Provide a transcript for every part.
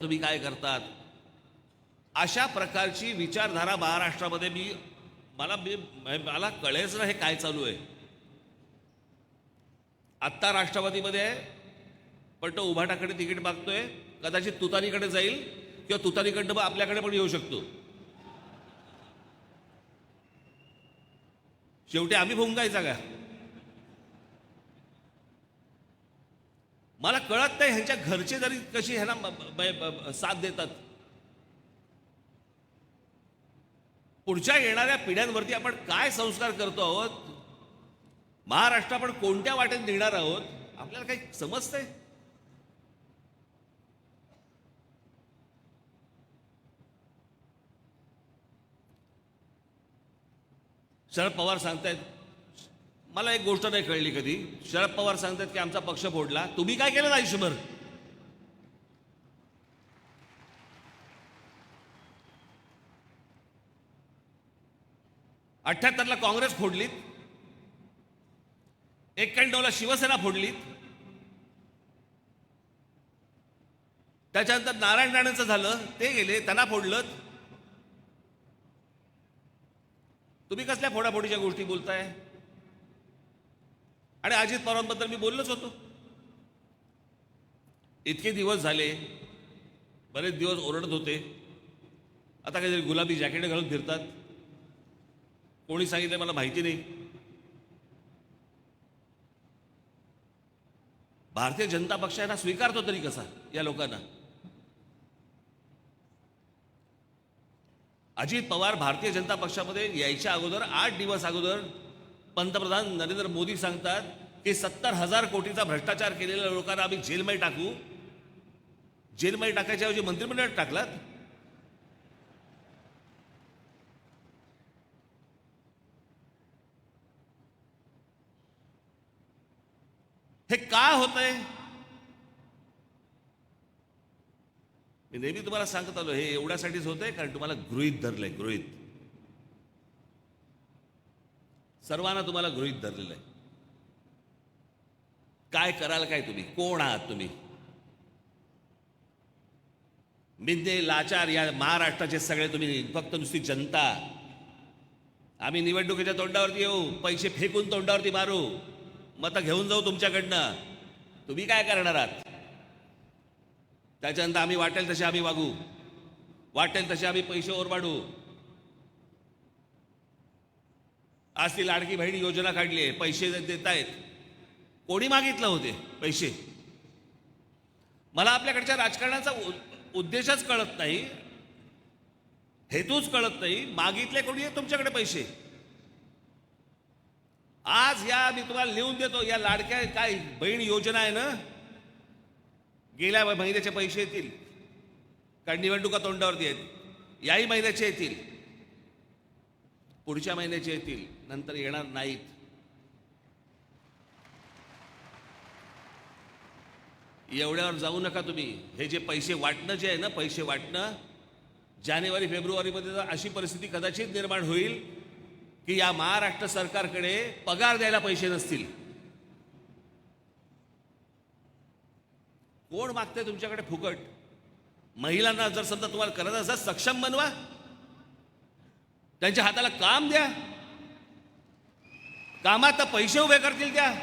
तुम्ही काय करतात अशा प्रकारची विचारधारा महाराष्ट्रामध्ये मला कळेच ना हे काय चालू आहे. आत्ता राष्ट्रवादीमध्ये आहे, पण तो उभाटाकडे तिकीट मागतोय, कदाचित तुतारीकडे जाईल किंवा तुतारीकडनं आपल्याकडे पण येऊ शकतो. शेवटी आम्ही भुंगायचा का? मला कळत नाही ह्यांच्या घरचे जरी कशी ह्यांना साथ देतात. पुढच्या येणाऱ्या पिढ्यांवरती आपण काय संस्कार करतो आहोत, महाराष्ट्र आपण कोणत्या वाटेत नेणार आहोत, आपल्याला काही समजतंय? शरद पवार सांगतायत, मला एक गोष्ट नाही कळली कधी. शरद पवार सांगतात की आमचा पक्ष फोडला. तुम्ही काय केलं आयुष्यभर? ला काँग्रेस फोडलीत, 91ला शिवसेना फोडलीत, त्याच्यानंतर नारायण राणेंचं झालं, ते गेले, त्यांना फोडलं. तुम्ही कसल्या फोडाफोडीच्या गोष्टी बोलताय? आणि अजित पवारांबद्दल मी बोललोच होतो. इतके दिवस झाले, बरेच दिवस ओरडत होते, आता काहीतरी गुलाबी जॅकेट घालून फिरतात. कोणी सांगितलं मला माहिती नाही. भारतीय जनता पक्ष यांना स्वीकारतो तरी कसा या लोकांना? अजित पवार भारतीय जनता पक्षामध्ये यायच्या अगोदर 8 दिवस अगोदर पंतप्रधान नरेंद्र मोदी सांगतात की 70,000 कोटीचा भ्रष्टाचार केलेल्या लोकांना आम्ही जेलमध्ये टाकू. जेलमध्ये टाकायच्या ऐवजी मंत्रिमंडळात टाकलात. हे का होतंय? मी नेहमी तुम्हाला सांगत आलो, हे एवढ्यासाठीच होतंय कारण तुम्हाला गृहीत धरलंय. गृहीत सर्वांना तुम्हाला गृहीत धरलेलं आहे. काय कराल काय? तुम्ही कोण आहात? तुम्ही मिंदे लाचार या महाराष्ट्राचे सगळे तुम्ही फक्त नुसती जनता. आम्ही निवडणुकीच्या तोंडावरती येऊ, पैसे फेकून तोंडावरती मारू, मतं घेऊन जाऊ तुमच्याकडनं. तुम्ही काय करणार आहात? त्याच्यानंतर आम्ही वाटेल तसे आम्ही वागू, वाटेल तसे आम्ही पैसे ओरबाडू. आज ती लाडकी बहीण योजना काढली आहे, पैसे देत आहेत. कोणी मागितलं होते पैसे? मला आपल्याकडच्या राजकारणाचा उद्देशच कळत नाही, हेतूच कळत नाही. मागितले कोणी आहे तुमच्याकडे पैसे? आज या मी तुम्हाला लिहून देतो, या लाडक्या काय बहीण योजना आहे ना, गेल्या महिन्याचे पैसे येतील, कारण निवडणुका तोंडावरती आहेत. याही महिन्याचे येतील, पुढच्या महिन्याचे येतील, नंतर येणार नाहीत. एवढ्यावर जाऊ नका तुम्ही. हे जे पैसे वाटणं जे आहे ना, पैसे वाटणं, जानेवारी फेब्रुवारीमध्ये जर अशी परिस्थिती कदाचित निर्माण होईल की या महाराष्ट्र सरकारकडे पगार द्यायला पैसे नसतील. कोण मागते तुमच्याकडे फुकट? महिलांना जर समजा तुम्हाला करायचं असं, सक्षम बनवा, त्यांच्या हाताला काम द्या, कामात पैसे उभे करतील त्या.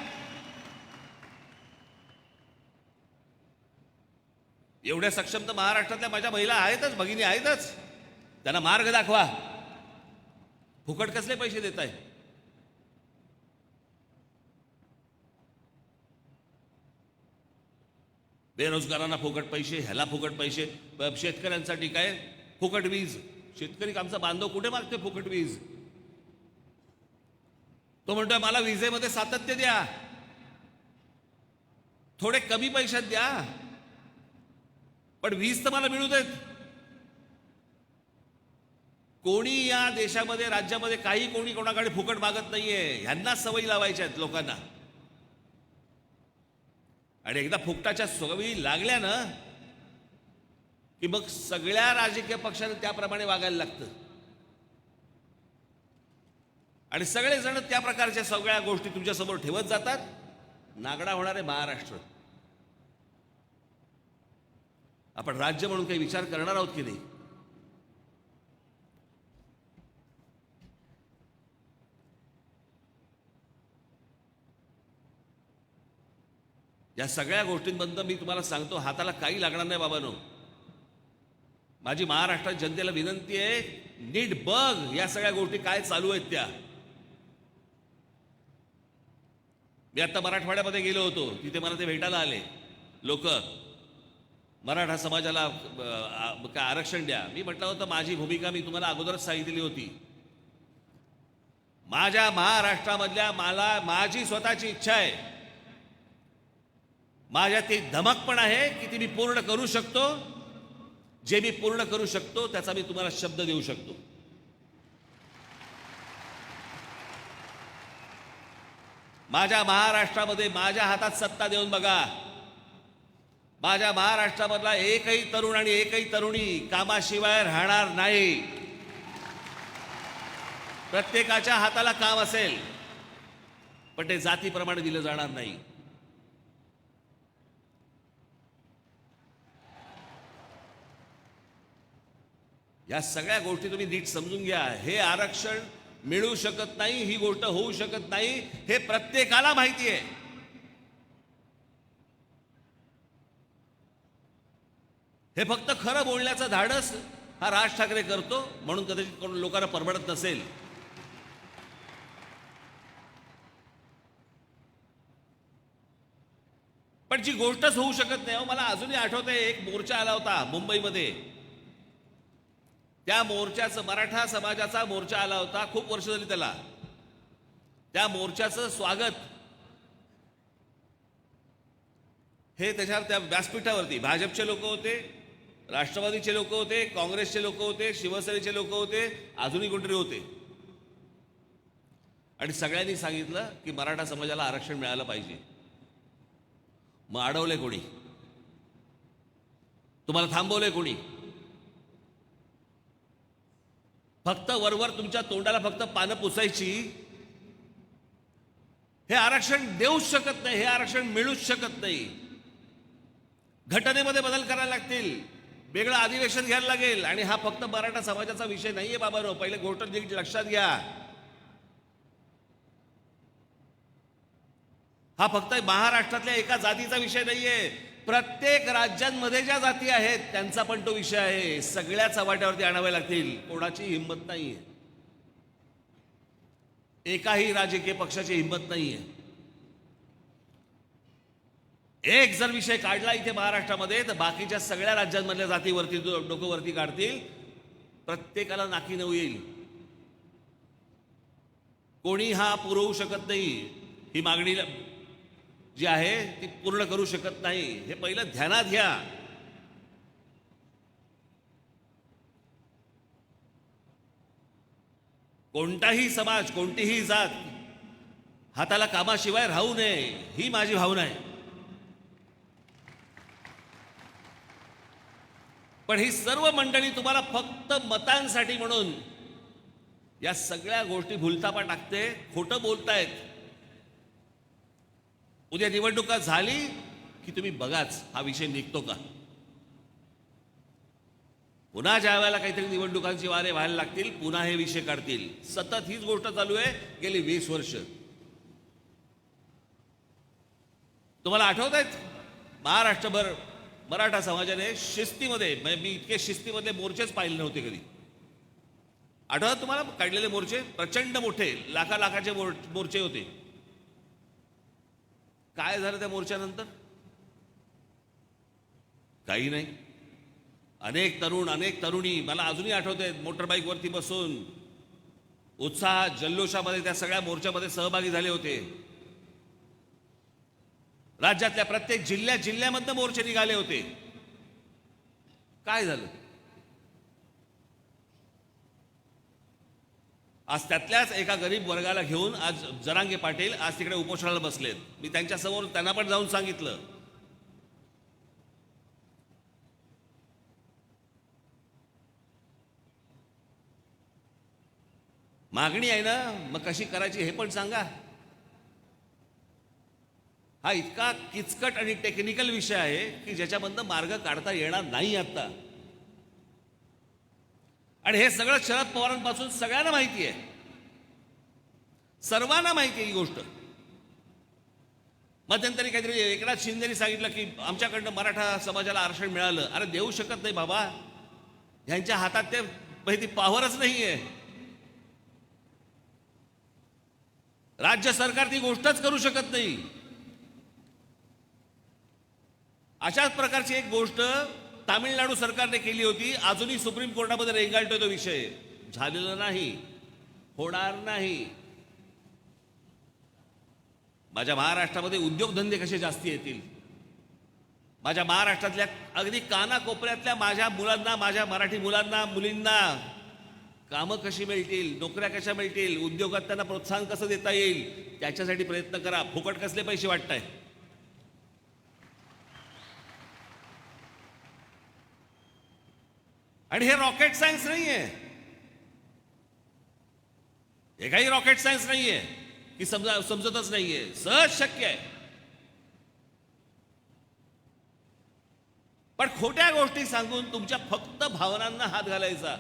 एवढ्या सक्षम तर महाराष्ट्रातल्या माझ्या महिला आहेतच, भगिनी आहेतच. त्यांना मार्ग दाखवा. फुकट कसले पैसे देत आहे? बेरोजगारांना फुकट पैसे, ह्याला फुकट पैसे, शेतकऱ्यांसाठी काय फुकट वीज. शेतकरी आमचा बांधव कुठे मागतोय फुकट वीज? तो म्हणतोय मला विजेमध्ये सातत्य द्या, थोडे कमी पैशात द्या, पण वीज तर मला मिळू देत. कोणी या देशामध्ये राज्यामध्ये काही कोणी कोणाकडे फुकट मागत नाहीये. ह्यांना सवयी लावायच्या आहेत लोकांना. आणि एकदा फुकटाच्या सवयी लागल्या ना की मग सगळ्या राजकीय पक्षांना त्याप्रमाणे वागायला लागतं. आणि सगळेजण त्या प्रकारच्या सगळ्या गोष्टी तुमच्यासमोर ठेवत जातात. नागडा होणार आहे महाराष्ट्र. आपण राज्य म्हणून काही विचार करणार आहोत की नाही? या सगळ्या गोष्टींबद्दल मी तुम्हाला सांगतो, हाताला काही लागणार नाही बाबांनो. माझी महाराष्ट्र जनतेला विनंती आहे, नीट बघ या सगळ्या गोष्टी काय चालू आहेत त्या. मी आता मराठवाड्यामध्ये गेलो होतो, तिथे मला ते भेटायला आले लोक. मराठा समाजाला काय आरक्षण द्या. मी म्हटलं होतं माझी भूमिका मी तुम्हाला अगोदरच सांगितलेली होती. माझ्या महाराष्ट्रामधल्या माझी स्वतःची इच्छा आहे, माझ्या ती धमक पण आहे की ती मी पूर्ण करू शकतो. जे मी पूर्ण करू शकतो त्याचा मी तुम्हाला शब्द देऊ शकतो. माझ्या महाराष्ट्रामध्ये माझ्या हातात सत्ता देऊन बघा. माझ्या महाराष्ट्रामधला एकही तरुण आणि एकही तरुणी कामाशिवाय राहणार नाही. प्रत्येकाच्या हाताला काम असेल, पण ते जातीप्रमाणे दिलं जाणार नाही. या सगळ्या गोष्टी तुम्ही नीट समजून घ्या. हे आरक्षण मिळू शकत नाही, ही गोष्ट होऊ शकत नाही, हे प्रत्येकाला माहिती आहे. हे फक्त खरं बोलण्याचं धाडस हा राज ठाकरे करतो, म्हणून कदाचित कोण लोकांना परवडत नसेल. पण जी गोष्टच होऊ शकत नाही. मला अजूनही आठवतंय, एक मोर्चा आला होता मुंबईमध्ये. त्या मोर्चाचं, मराठा समाजाचा मोर्चा आला होता, खूप वर्ष झाली त्याला. त्या मोर्चाचं स्वागत हे त्याच्यावर त्या व्यासपीठावरती भाजपचे लोक होते, राष्ट्रवादीचे लोक होते, काँग्रेसचे लोक होते, शिवसेनेचे लोक होते, अजूनही कोणतरी होते. आणि सगळ्यांनी सांगितलं की मराठा समाजाला आरक्षण मिळालं पाहिजे. मग अडवले कोणी? तुम्हाला थांबवले कोणी? फक्त वरवर तुमच्या तोंडाला फक्त पानं पुसायची. हे आरक्षण देऊच शकत नाही, हे आरक्षण मिळूच शकत नाही. घटनेमध्ये बदल करायला लागतील, वेगळं अधिवेशन घ्यायला लागेल. आणि हा फक्त मराठा समाजाचा विषय नाहीये बाबांनो. पहिले गोष्ट नीट लक्षात घ्या. हा फक्त महाराष्ट्रातल्या एका जातीचा विषय नाहीये. प्रत्येक राज्यांमध्ये ज्या जाती आहेत त्यांचा पण तो विषय आहे. सगळ्या चव्हाट्यावरती आणावे लागतील. कोणाची हिंमत नाहीये, एकाही राजकीय पक्षाची हिंमत नाहीये. एक जर विषय काढला इथे महाराष्ट्रामध्ये, तर बाकीच्या सगळ्या राज्यांमधल्या जातीवरती डोकं वरती काढतील. प्रत्येकाला नाकी नऊ येईल. कोणी हा पुरवू शकत नाही, ही मागणी जी आहे ती पूर्ण करू शकत नाही. हे पहिलं ध्यानात घ्या. कोणताही समाज, कोणतीही जात हाताला कामाशिवाय राहू नये, ही माझी भावना आहे. पण ही सर्व मंडळी तुम्हाला फक्त मतांसाठी म्हणून या सगळ्या गोष्टी भुलतापा टाकते, खोटं बोलतायत. उद्या निवडणुका झाली की तुम्ही बघाच हा विषय निघतो का. पुन्हा ज्या वेळेला काहीतरी निवडणुकांची वारे व्हायला लागतील, पुन्हा हे विषय काढतील. सतत हीच गोष्ट चालू आहे गेली 20 वर्ष. तुम्हाला आठवत आहेत, महाराष्ट्रभर मराठा समाजाने शिस्तीमध्ये, मी इतके शिस्तीमधले मोर्चेच पाहिले नव्हते कधी. आठवतात तुम्हाला काढलेले मोर्चे? प्रचंड मोठे लाखाचे मोर्चे होते. काय झालं त्या मोर्चानंतर? काही नाही. अनेक तरुण, अनेक तरुणी, मला अजूनही आठवते, मोटरबाईकवरती बसून उत्साहात, जल्लोषामध्ये त्या सगळ्या मोर्चामध्ये सहभागी झाले होते. राज्यातल्या प्रत्येक जिल्ह्यामधनं मोर्चे निघाले होते. काय झालं? आज त्यातल्याच एका गरीब वर्गाला घेऊन आज जरांगे पाटील आज तिकडे उपोषणाला बसलेत. मी त्यांच्यासमोर त्यांना पण जाऊन सांगितलं, मागणी आहे ना, मग कशी करायची हे पण सांगा. हा इतका किचकट आणि टेक्निकल विषय आहे की ज्याच्यामधनं मार्ग काढता येणार नाही आता. आणि हे सगळं शरद पवारांपासून सगळ्यांना माहिती आहे, सर्वांना माहिती आहे ही गोष्ट. मध्यंतरी काहीतरी एकनाथ शिंदेनी सांगितलं की आमच्याकडनं मराठा समाजाला आरक्षण मिळालं. अरे देऊ शकत नाही बाबा, ह्यांच्या हातात ते ती पॉवरच नाहीये. राज्य सरकार ती गोष्टच करू शकत नाही. अशाच प्रकारची एक गोष्ट तामिळनाडू सरकारने केली होती. अजूनही सुप्रीम कोर्टामध्ये रेंगाळतोय तो विषय. झालेलं नाही, होणार नाही. माझ्या महाराष्ट्रामध्ये उद्योगधंदे कसे जास्ती येतील, माझ्या महाराष्ट्रातल्या अगदी कानाकोपऱ्यातल्या माझ्या मुलांना, माझ्या मराठी मुलांना मुलींना कामं कशी मिळतील, नोकऱ्या कशा मिळतील, उद्योगात त्यांना प्रोत्साहन कसं देता येईल, त्याच्यासाठी प्रयत्न करा. फुकट कसले पैसे वाटताय. आणि हे रॉकेट सायन्स नाहीये, हे काही रॉकेट सायन्स नाहीये की समजतच नाहीये. सहज शक्य आहे. पण खोट्या गोष्टी सांगून तुमच्या फक्त भावनांना हात घालायचा.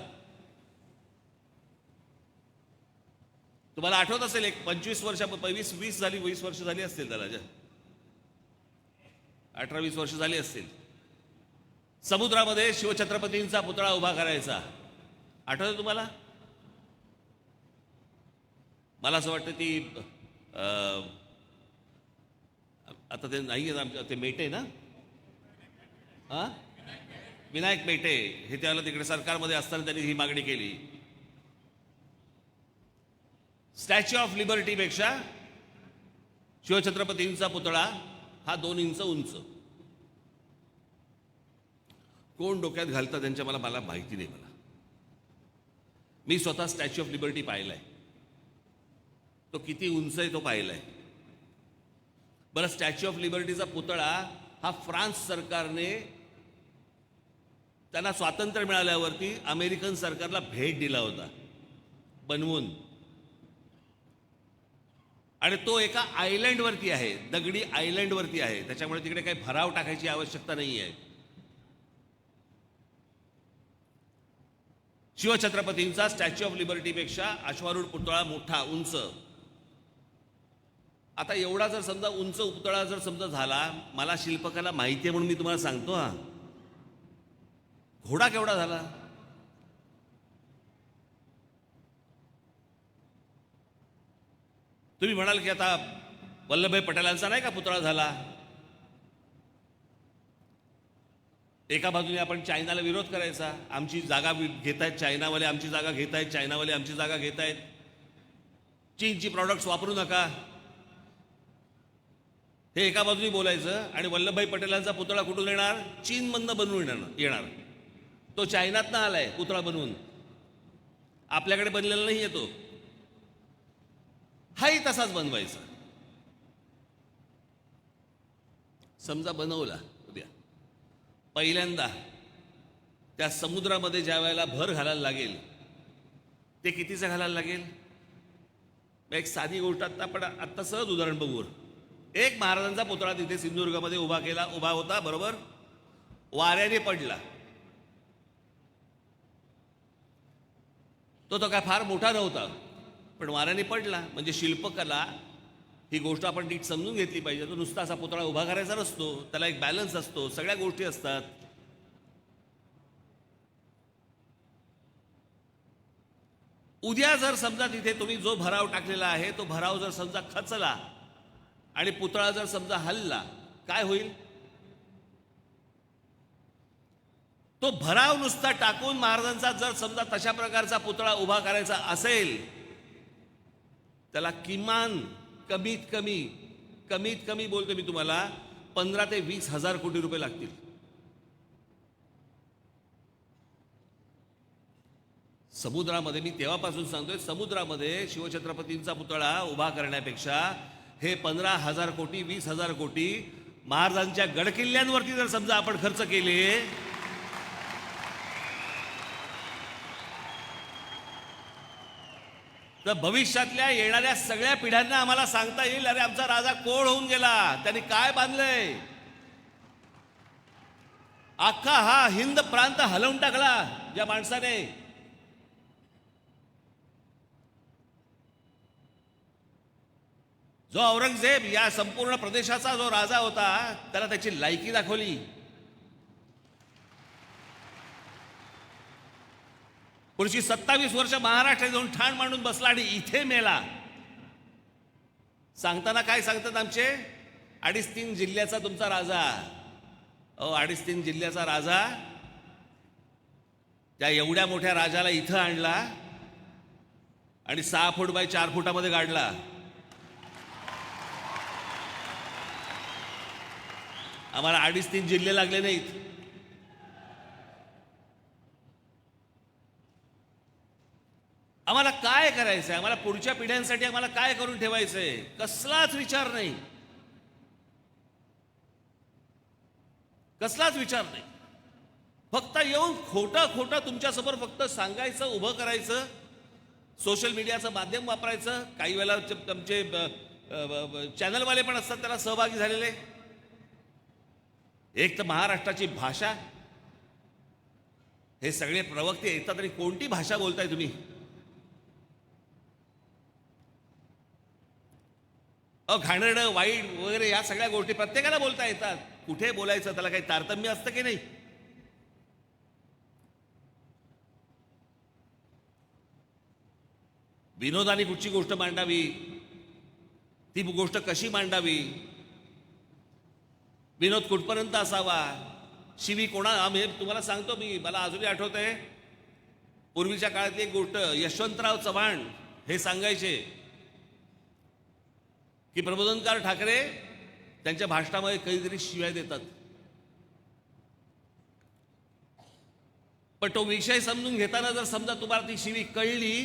तुम्हाला आठवत असेल, एक 25 वर्ष 20 वर्ष झाली असतील त्याला, 18-20 वर्ष झाली असतील. समुद्रामध्ये शिवछत्रपतींचा पुतळा उभा करायचा. आठवतं तुम्हाला? मला असं वाटतं ती आता ते नाही आहे आमच्या, ते मेटे ना, विनायक मेटे हे त्याला तिकडे सरकारमध्ये असताना त्यांनी ही मागणी केली. स्टॅच्यू ऑफ लिबर्टीपेक्षा शिवछत्रपतींचा पुतळा हा 2 इंच उंच. कोण डोक्यात घालतं त्यांच्या मला माहिती नाही. मी स्वतः स्टॅच्यू ऑफ लिबर्टी पाहिलाय. तो किती उंच आहे तो पाहिलाय. बरं, स्टॅच्यू ऑफ लिबर्टीचा पुतळा हा फ्रान्स सरकारने त्यांना स्वातंत्र्य मिळाल्यावरती अमेरिकन सरकारला भेट दिला होता बनवून. आणि तो एका आयलंडवरती आहे, दगडी आयलंडवरती आहे. त्याच्यामुळे तिकडे काही भराव टाकायची आवश्यकता नाही आहे. शिवछत्रपतींचा स्टॅच्यू ऑफ लिबर्टीपेक्षा अश्वारूढ पुतळा मोठा उंच. आता एवढा जर समजा उंच पुतळा जर समजा झाला, मला शिल्पकला माहिती आहे म्हणून मी तुम्हाला सांगतो. घोडा केवढा झाला? तुम्ही म्हणाल की आता वल्लभभाई पटेलांचा नाही का पुतळा झाला. एका बाजूने आपण चायनाला विरोध करायचा, आमची जागा घेतायत चायनावाले, आमची जागा घेतायत चायनावाले, आमची जागा घेतायत, चीनची प्रॉडक्ट्स वापरू नका, हे एका बाजूने बोलायचं. आणि वल्लभभाई पटेलांचा पुतळा कुठून येणार? चीनमधनं बनवून येणार. तो चायनातनं आलाय पुतळा बनवून, आपल्याकडे बनलेला नाही येतो. हाही तसाच बनवायचा. समजा बनवला उद्या, पहिल्यांदा त्या समुद्रामध्ये ज्या वेळेला भर घालायला लागेल, ते कितीचं घालायला लागेल? एक साधी गोष्ट आपण आत्ता सहज उदाहरण बघू. एक महाराजांचा पुतळा तिथे सिंधुदुर्गामध्ये उभा होता, बरोबर. वाऱ्याने पडला. तो काय फार मोठा नव्हता, पण वाऱ्याने पडला. म्हणजे शिल्पकला ही गोष्ट आपण नीट समजून घेतली पाहिजे. तो नुसता असा पुतळा उभा करायचा नसतो, त्याला एक बॅलन्स असतो, सगळ्या गोष्टी असतात. उद्या जर समजा तिथे तुम्ही जो भराव टाकलेला आहे तो भराव जर समजा खचला आणि पुतळा जर समजा हलला, काय होईल? तो भराव नुसता टाकून महाराजांचा जर समजा तशा प्रकारचा पुतळा उभा करायचा असेल, त्याला किमान कमीत कमी बोलतो मी तुम्हाला 15 ते 20 हजार कोटी रुपये लागतील. समुद्रामध्ये, मी तेव्हापासून सांगतोय, समुद्रामध्ये शिवछत्रपतींचा पुतळा उभा करण्यापेक्षा हे 15,000 कोटी 20,000 कोटी महाराजांच्या गडकिल्ल्यांवरती जर समजा आपण खर्च केले, तर भविष्यातल्या येणाऱ्या सगळ्या पिढ्यांना आम्हाला सांगता येईल, अरे आमचा राजा कोण होऊन गेला, त्यांनी काय बांधलंय. अख्खा हा हिंद प्रांत हलवून टाकला ज्या माणसाने. जो औरंगजेब या संपूर्ण प्रदेशाचा जो राजा होता, त्याला त्याची लायकी दाखवली. पुढची 27 वर्ष महाराष्ट्रात जाऊन ठाण मांडून बसला आणि इथे मेला. सांगताना काय सांगतात आमचे, 2.5-3 जिल्ह्याचा तुमचा राजा. 2.5-3 जिल्ह्याचा राजा त्या एवढ्या मोठ्या राजाला इथं आणला आणि 6 फूट बाय 4 फुटामध्ये गाडला. आम्हाला 2.5-3 जिल्हे लागले नाहीत. आम्हाला काय करायचंय, आम्हाला पुढच्या पिढ्यांसाठी आम्हाला काय करून ठेवायचंय, कसलाच विचार नाही, कसलाच विचार नाही. फक्त येऊन खोटं खोटं तुमच्यासमोर फक्त सांगायचं, उभं करायचं, सोशल मीडियाचं माध्यम वापरायचं. काही वेळेला आमचे चॅनलवाले पण असतात त्याला सहभागी झालेले. एक तर महाराष्ट्राची भाषा, हे सगळे प्रवक्ते येतात आणि कोणती भाषा बोलताय तुम्ही. घाणेरडं, वाईट वगैरे या सगळ्या गोष्टी प्रत्येकाला बोलता येतात. कुठे बोलायचं, त्याला काही तारतम्य असतं की नाही. विनोदाने कुठची गोष्ट मांडावी, ती गोष्ट कशी मांडावी, विनोद कुठपर्यंत असावा, शिवी कोणा. आम्ही तुम्हाला सांगतो, मला अजूनही आठवतंय पूर्वीच्या काळातली एक गोष्ट. यशवंतराव चव्हाण हे सांगायचे की प्रबोधनकार ठाकरे त्यांच्या भाषणामध्ये कधीतरी शिव्या देतात, पण तो विषय समजून घेताना जर समजा तुम्हाला ती शिवी कळली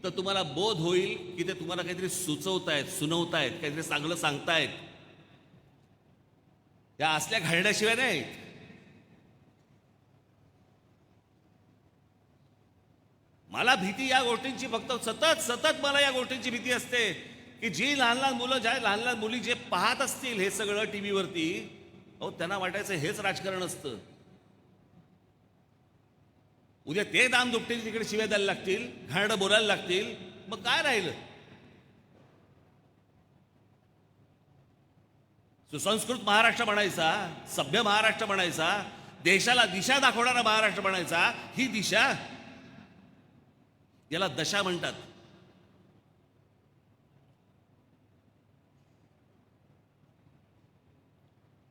तर तुम्हाला बोध होईल की ते तुम्हाला काहीतरी सुचवतायत, सुनवतायत, काहीतरी चांगलं सांगतायत. या असल्या घालण्याशिवाय नाही. मला भीती या गोष्टींची, फक्त सतत सतत मला या गोष्टींची भीती असते की जी लहान लहान मुलं, ज्या लहान लहान मुली जे पाहत असतील हे सगळं टीव्हीवरती, त्यांना वाटायचं हेच राजकारण असतं. उद्या ते दाम दुपटील, तिकडे शिव्या द्यायला लागतील, घाणेरडं बोलायला लागतील, मग काय राहिलं. सुसंस्कृत महाराष्ट्र बनायचा, सभ्य महाराष्ट्र बनायचा, देशाला दिशा दाखवणारा महाराष्ट्र बनायचा. ही दिशा, याला दशा म्हणतात.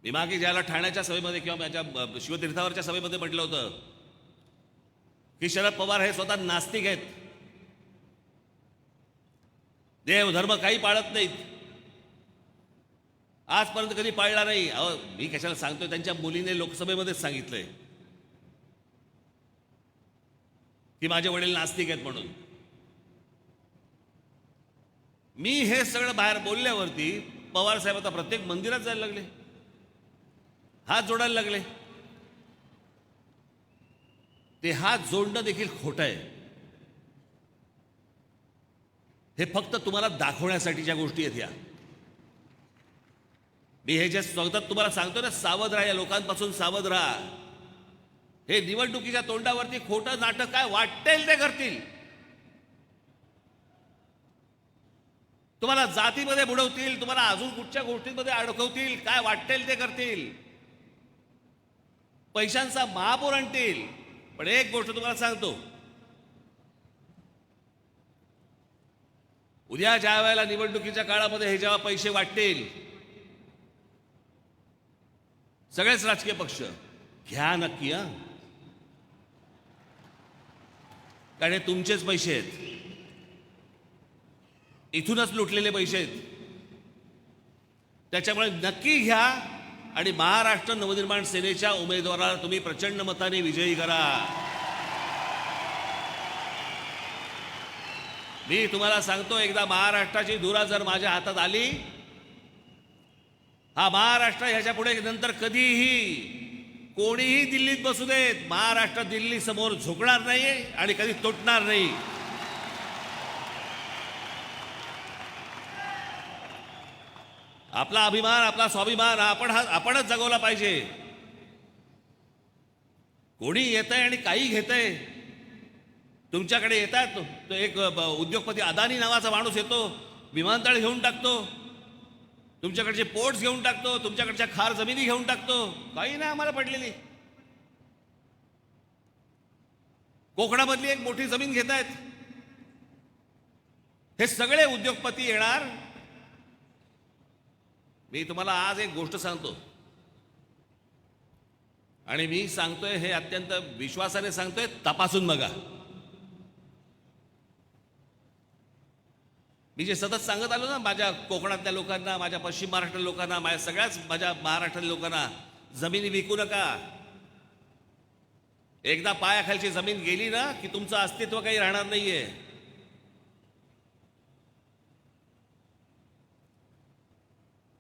मी मागे ज्याला ठाण्याच्या सभेमध्ये किंवा माझ्या शिवतीर्थावरच्या सभेमध्ये म्हटलं होतं की शरद पवार हे स्वतः नास्तिक आहेत, देव धर्म काही पाळत नाहीत, आजपर्यंत कधी पाळला नाही. मी कशाला सांगतोय, त्यांच्या मुलीने लोकसभेमध्येच सांगितलंय की माझे वडील नास्तिक आहेत म्हणून. मी हे सगळं बाहेर बोलल्यावरती पवार साहेब आता प्रत्येक मंदिरात जायला लागले, हात जोडायला लागले. ते हात जोडणं देखील खोटं आहे. हे फक्त तुम्हाला दाखवण्यासाठीच्या गोष्टी आहेत या. मी हे जे सतत तुम्हाला सांगतो ना, सावध राहा, या लोकांपासून सावध राहा. हे निवडणुकीच्या तोंडावरती खोटं नाटक काय वाटेल ते करतील. तुम्हाला जातीमध्ये बुडवतील, तुम्हाला अजून कुठच्या गोष्टींमध्ये अडकवतील, काय वाटेल ते करतील, पैशांचा महापूर आणतील. पण एक गोष्ट तुम्हाला सांगतो, उद्या ज्या वेळेला निवडणुकीच्या काळामध्ये हे जेव्हा पैसे वाटतील, सगळेच राजकीय पक्ष घ्या नक्की, कारण हे तुमचेच पैसे आहेत, इथूनच लुटलेले पैसे आहेत. त्याच्यामुळे नक्की घ्या आणि महाराष्ट्र नवनिर्माण सेनेच्या उमेदवाराला तुम्ही प्रचंड मताने विजयी करा. मी तुम्हाला सांगतो, एकदा महाराष्ट्राची धुरा जर माझ्या हातात आली, हा महाराष्ट्र ह्याच्या पुढे नंतर कधीही कोणीही दिल्लीत बसू देत, महाराष्ट्र दिल्ली समोर झुकणार नाही आणि कधी तुटणार नाही. आपला अभिमान, आपला स्वाभिमान आपणच जगवला पाहिजे. कोणी येतंय आणि काही घेतंय. तुमच्याकडे येतात, तो एक उद्योगपती अदानी नावाचा माणूस येतो, विमानतळ घेऊन टाकतो, तुमच्याकडचे पोर्ट्स घेऊन टाकतो, तुमच्याकडच्या खार जमिनी घेऊन टाकतो. काही नाही आम्हाला पडलेली. कोकणामधली एक मोठी जमीन घेत आहेत. हे सगळे उद्योगपती येणार. मी तुम्हाला आज एक गोष्ट सांगतो, आणि मी सांगतोय हे अत्यंत विश्वासाने सांगतोय, तपासून बघा. मी जे सतत सांगत आलो ना, माझ्या कोकणातल्या लोकांना, माझ्या पश्चिम महाराष्ट्र लोकांना, माझ्या महाराष्ट्रातल्या लोकांना, जमिनी विकू नका. एकदा पायाखालची जमीन गेली ना की तुमचं अस्तित्व काही राहणार नाहीये.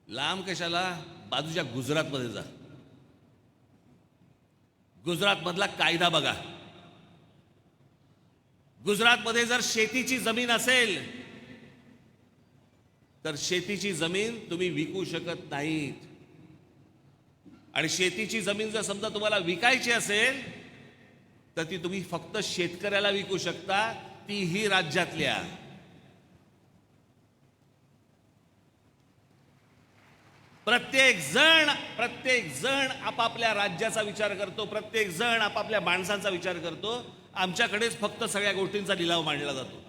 लांब कशाला, बाजूच्या गुजरातमध्ये जा. गुजरातमधला कायदा बघा. गुजरातमध्ये जर शेतीची जमीन असेल तर शेतीची जमीन तुम्ही विकू शकत नाहीत. आणि शेतीची जमीन जर समजा तुम्हाला विकायची असेल तर ती तुम्ही फक्त शेतकऱ्याला विकू शकता, तीही राज्यातल्या. प्रत्येक जण आपापल्या राज्याचा विचार करतो, प्रत्येक जण आपापल्या माणसांचा विचार करतो. आमच्याकडेच फक्त सगळ्या गोष्टींचा लिलाव मांडला जातो.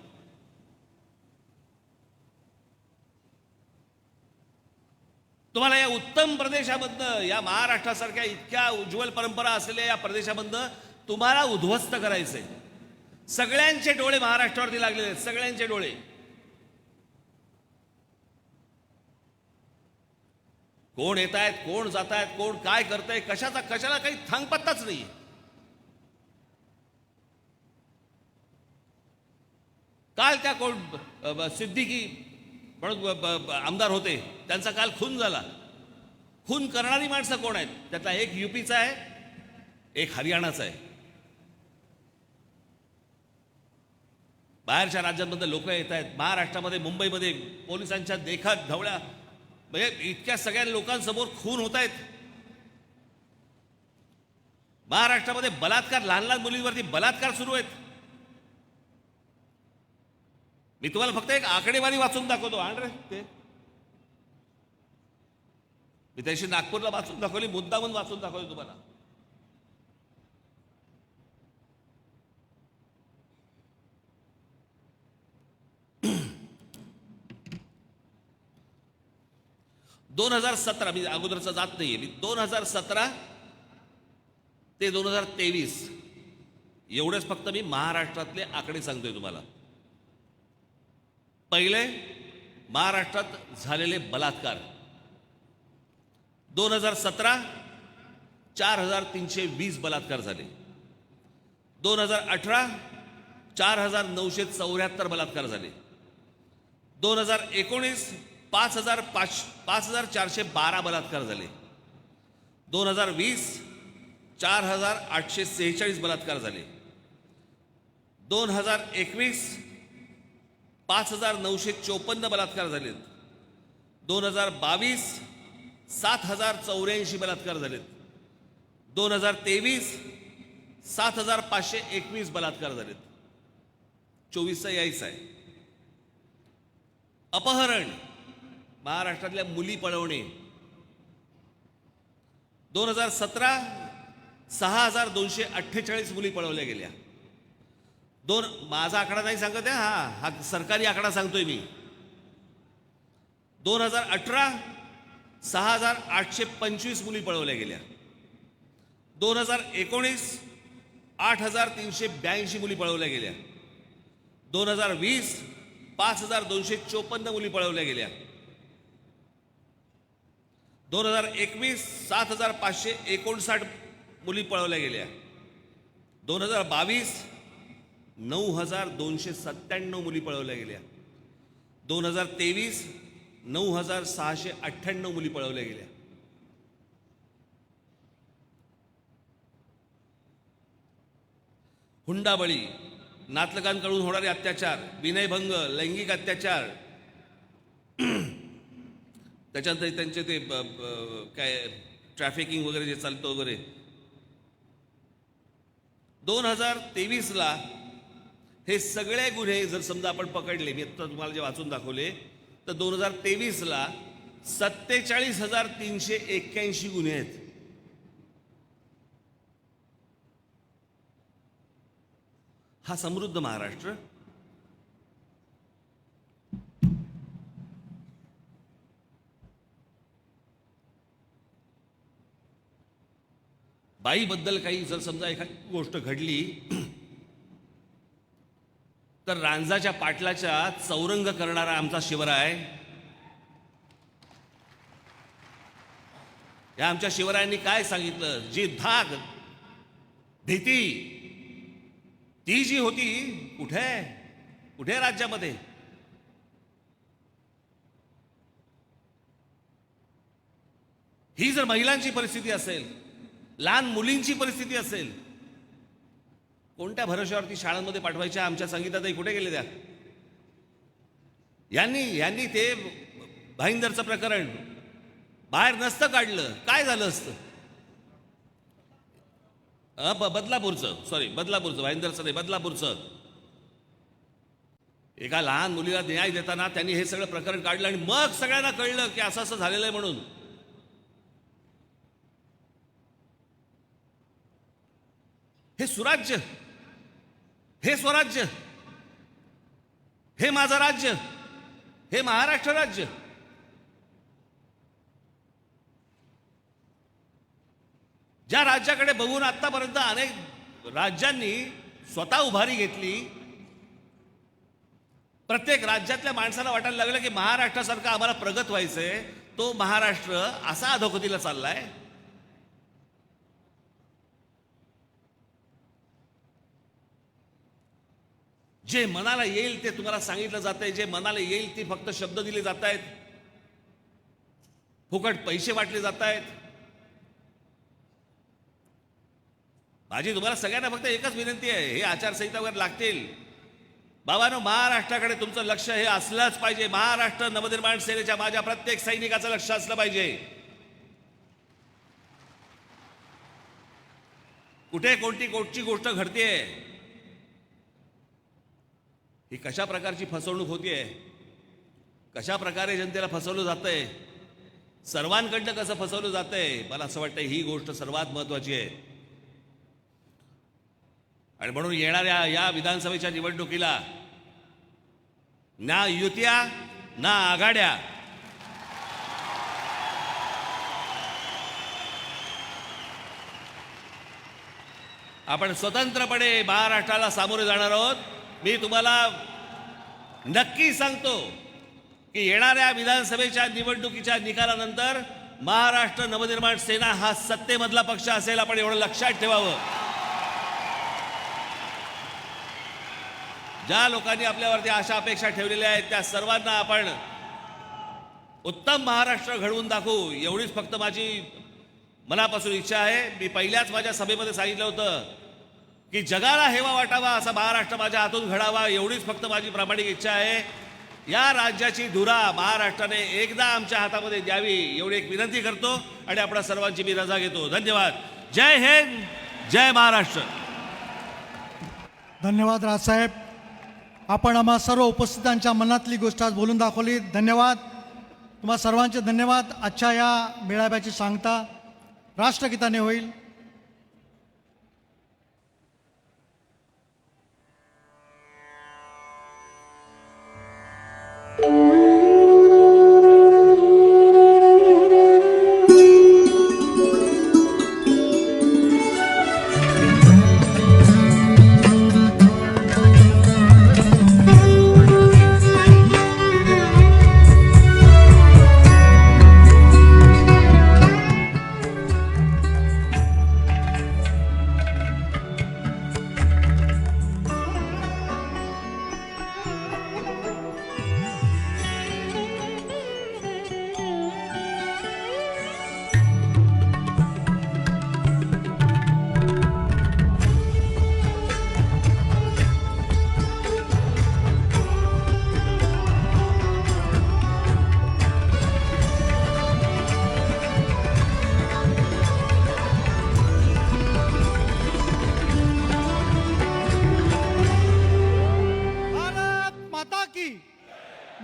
तुम्हाला या उत्तम प्रदेशामधनं, या महाराष्ट्रासारख्या इतक्या उज्ज्वल परंपरा असलेल्या या प्रदेशामधनं तुम्हाला उद्ध्वस्त करायचंय. सगळ्यांचे डोळे महाराष्ट्रावरती लागलेले आहेत, सगळ्यांचे डोळे. कोण येत आहेत, कोण जात आहेत, कोण काय करतंय, कशाला काही थांगपत्ताच नाही. काल त्या कोण सिद्दीकी म्हणून आमदार होते, त्यांचा काल खून झाला. खून करणारी माणसं कोण आहेत? त्यातला एक युपीचा आहे, एक हरियाणाचा आहे. बाहेरच्या राज्यांमध्ये लोक येत आहेत. महाराष्ट्रामध्ये, मुंबईमध्ये पोलिसांच्या देखात धवळ्या, म्हणजे इतक्या सगळ्या लोकांसमोर खून होत आहेत. महाराष्ट्रामध्ये बलात्कार, लहान लहान मुलींवरती बलात्कार सुरू आहेत. मी तुम्हाला फक्त एक आकडेवारी वाचून दाखवतो. आण रे ते, मी त्याशी नागपूरला वाचून दाखवली, मुद्दामून वाचून दाखवली तुम्हाला. (2017) मी अगोदरचा जात नाहीये, मी 2017 ते 2023 एवढेच फक्त मी महाराष्ट्रातले आकडे सांगतोय तुम्हाला. पहिले, महाराष्ट्रात झालेले बलात्कार 2017 4320 बलात्कार झाले. 2018 4974 बलात्कार झाले. 2019 5412 बलात्कार झाले. 2020 4846 बलात्कार झाले. 2021 5954 बलात्कार झालेत. 2022 7084 बलात्कार झालेत. 2023 7521 बलात्कार झालेत. 24चा यायचा आहे. अपहरण, महाराष्ट्रातल्या मुली पळवणे, 2017 6248 मुली पळवल्या गेल्या. माझा आकडा नाही सांगत आहे, हा सरकारी आकडा सांगतोय मी. 2018 6825 मुली पळवल्या गेल्या. 2019 8382 मुली पळवल्या गेल्या. 2020 5254 मुली पळवल्या गेल्या. 2021 7559 मुली पळवल्या गेल्या. 2022 9297 मुली पळवल्या गेल्या. 2023 9698 मुली पळवल्या गेल्या. हुंडाबळी, नातलगांकडून होणारे अत्याचार, विनयभंग, लैंगिक अत्याचार, त्याच्यानंतर त्यांचे ते काय ट्रॅफिकिंग वगैरे जे चालतं वगैरे 2023ला हे सगळे गुन्हे जर समजा आपण पकडले, मी आता तुम्हाला जे वाचून दाखवले, तर 2023ला 47,381 गुन्हे आहेत. हा समृद्ध महाराष्ट्र. बाईबद्दल काही जर समजा एखादी गोष्ट घडली तर रांजाच्या पाटलाच्या चौरंग करणारा आमचा शिवराय, या आमच्या शिवरायांनी काय सांगितलं, जी धाक भीती ती जी होती कुठे राज्यामध्ये. ही जर महिलांची परिस्थिती असेल, लहान मुलींची परिस्थिती असेल, कोणत्या भरोश्यावरती शाळांमध्ये पाठवायच्या आमच्या संगीताताई कुठे गेले त्या? यांनी ते भाईंदरचं प्रकरण बाहेर नसतं काढलं, काय झालं असतं? बदलापूरचं भाईंदरचं नाही, बदलापूरचं एका लहान मुलीला न्याय देताना त्यांनी हे सगळं प्रकरण काढलं आणि मग सगळ्यांना कळलं की असं झालेलं आहे म्हणून. हे सुराज्य, हे स्वराज्य, हे माझं राज्य, हे महाराष्ट्र राज्य. ज्या राज्याकडे बघून आतापर्यंत अनेक राज्यांनी स्वतः उभारी घेतली, प्रत्येक राज्यातल्या माणसाला वाटायला लागलं की महाराष्ट्रासारखं आम्हाला प्रगत व्हायचंय, तो महाराष्ट्र असा अधोगतीला चाललाय. जे मनाला येईल ते तुम्हाला सांगितलं जात आहे, जे मनाला येईल ते फक्त शब्द दिले जात आहेत, फुकट पैसे वाटले जात आहेत. माझी तुम्हाला सगळ्यांना फक्त एकच विनंती आहे, हे आचारसंहिता वगैरे लागतील, बाबांनो महाराष्ट्राकडे तुमचं लक्ष हे असलंच पाहिजे. महाराष्ट्र नवनिर्माण सेनेच्या माझ्या प्रत्येक सैनिकाचं लक्ष असलं पाहिजे. कुठे कोणती गोष्ट घडतेय, ही कशा प्रकारची फसवणूक होतीये, कशा प्रकारे जनतेला फसवलं जातंय, सर्वांकडनं कसं फसवलं जातंय, मला असं वाटतं ही गोष्ट सर्वात महत्वाची आहे. आणि म्हणून येणाऱ्या या विधानसभेच्या निवडणुकीला ना युत्या ना आघाड्या, आपण स्वतंत्रपणे महाराष्ट्राला सामोरे जाणार आहोत. मी तुम्हाला नक्की सांगतो की येणाऱ्या विधानसभेच्या निवडणुकीच्या निकालानंतर महाराष्ट्र नवनिर्माण सेना हा सत्तेमधला पक्ष असेल, आपण एवढं लक्षात ठेवावं. ज्या लोकांनी आपल्यावरती आशा अपेक्षा ठेवलेल्या आहेत त्या सर्वांना आपण उत्तम महाराष्ट्र घडवून दाखवू, एवढीच फक्त माझी मनापासून इच्छा आहे. मी पहिल्याच माझ्या सभेमध्ये सांगितलं होतं की जगाला हेवा वाटावा असा महाराष्ट्र माझ्या हातून घडावा, एवढीच फक्त माझी प्रामाणिक इच्छा आहे. या राज्याची धुरा महाराष्ट्राने एकदा आमच्या हातामध्ये द्यावी एवढी एक विनंती करतो आणि आपल्या सर्वांची मी रजा घेतो. धन्यवाद. जय हिंद, जय महाराष्ट्र. धन्यवाद राजसाहेब, आपण आम्हा सर्व उपस्थितांच्या मनातली गोष्ट आज बोलून दाखवली. धन्यवाद तुम्हा सर्वांचे धन्यवाद. आजच्या या मेळाव्याची सांगता राष्ट्रगीताने होईल.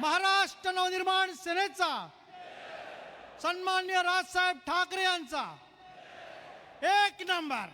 महाराष्ट्र नवनिर्माण सेनेचा, सन्माननीय राजसाहेब ठाकरे यांचा 1 नंबर.